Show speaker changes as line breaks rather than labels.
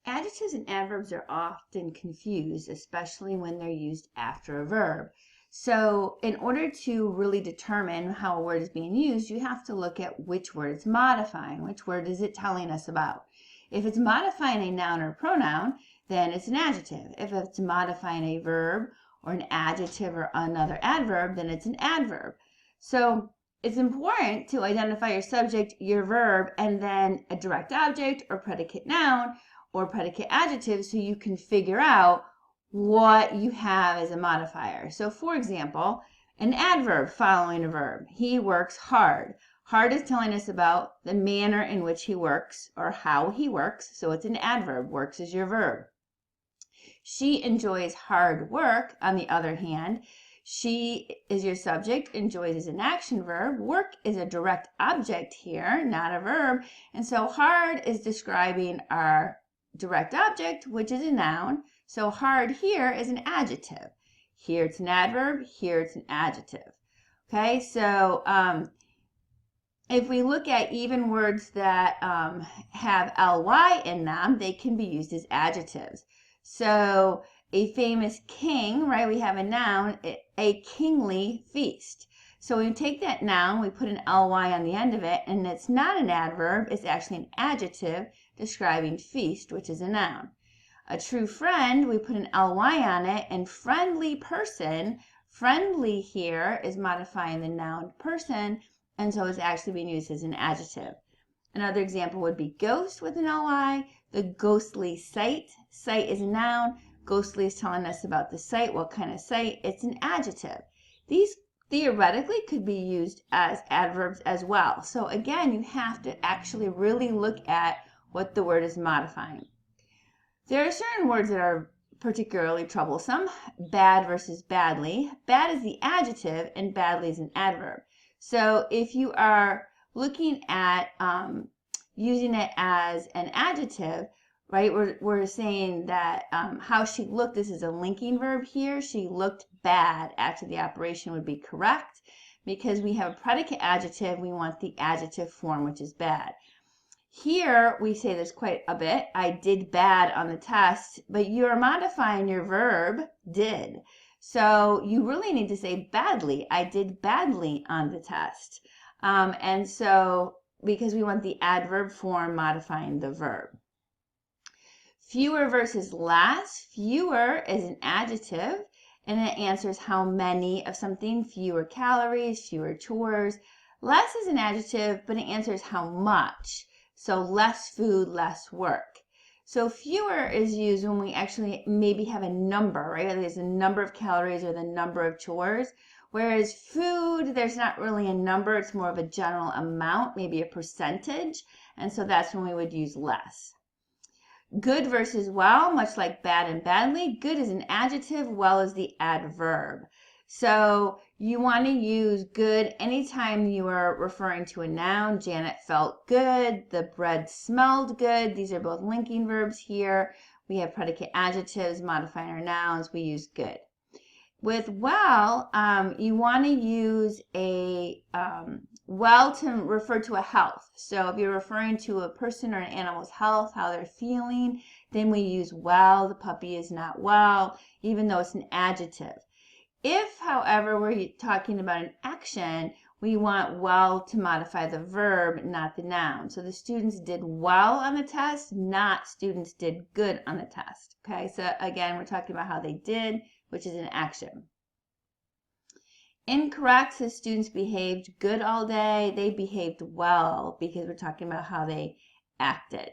Adjectives and adverbs are often confused, especially when they're used after a verb. So in order to really determine how a word is being used, you have to look at which word it's modifying. Which word is it telling us about? If it's modifying a noun or pronoun, then it's an adjective. If it's modifying a verb or an adjective or another adverb, then it's an adverb. So it's important to identify your subject, your verb, and then a direct object or predicate noun or predicate adjective so you can figure out what you have as a modifier. So for example, an adverb following a verb. He works hard. Hard is telling us about the manner in which he works or how he works. So it's an adverb. Works is your verb. She enjoys hard work, on the other hand. She is your subject, enjoys is an action verb. Work is a direct object here, not a verb. And so hard is describing our direct object, which is a noun. So hard here is an adjective. Here it's an adverb, here it's an adjective. Okay, so if we look at even words that have ly in them, they can be used as adjectives. So a famous king, right? We have a noun, a kingly feast. So we take that noun, we put an ly on the end of it, and it's not an adverb, it's actually an adjective describing feast, which is a noun. A true friend, we put an ly on it, and friendly person, friendly here is modifying the noun person, and so it's actually being used as an adjective. Another example would be ghost with an ly, the ghostly sight. Sight is a noun. Ghostly is telling us about the sight. What kind of sight? It's an adjective. These theoretically could be used as adverbs as well. So again, you have to actually really look at what the word is modifying. There are certain words that are particularly troublesome. Bad versus badly. Bad is the adjective and badly is an adverb. So if you are looking at using it as an adjective, right, we're saying that how she looked, this is a linking verb here, she looked bad after the operation would be correct. Because we have a predicate adjective, we want the adjective form, which is bad. Here, we say this quite a bit, I did bad on the test, but you're modifying your verb, did. So you really need to say badly, I did badly on the test. And so, because we want the adverb form modifying the verb. Fewer versus less. Fewer is an adjective, and it answers how many of something, fewer calories, fewer chores. Less is an adjective, but it answers how much. So less food, less work. So fewer is used when we actually maybe have a number, right? There's a number of calories or the number of chores. Whereas food, there's not really a number. It's more of a general amount, maybe a percentage. And so that's when we would use less. Good versus well, much like bad and badly. Good is an adjective, well is the adverb. So you want to use good anytime you are referring to a noun. Janet felt good. The bread smelled good. These are both linking verbs here. We have predicate adjectives modifying our nouns. We use good. With well, you want to use a well to refer to a health. So if you're referring to a person or an animal's health, how they're feeling, then we use well. The puppy is not well, even though it's an adjective. If, however, we're talking about an action, we want well to modify the verb, not the noun. So the students did well on the test, not students did good on the test. Okay, so again, we're talking about how they did, which is an action. Incorrect, the students behaved good all day. They behaved well because we're talking about how they acted.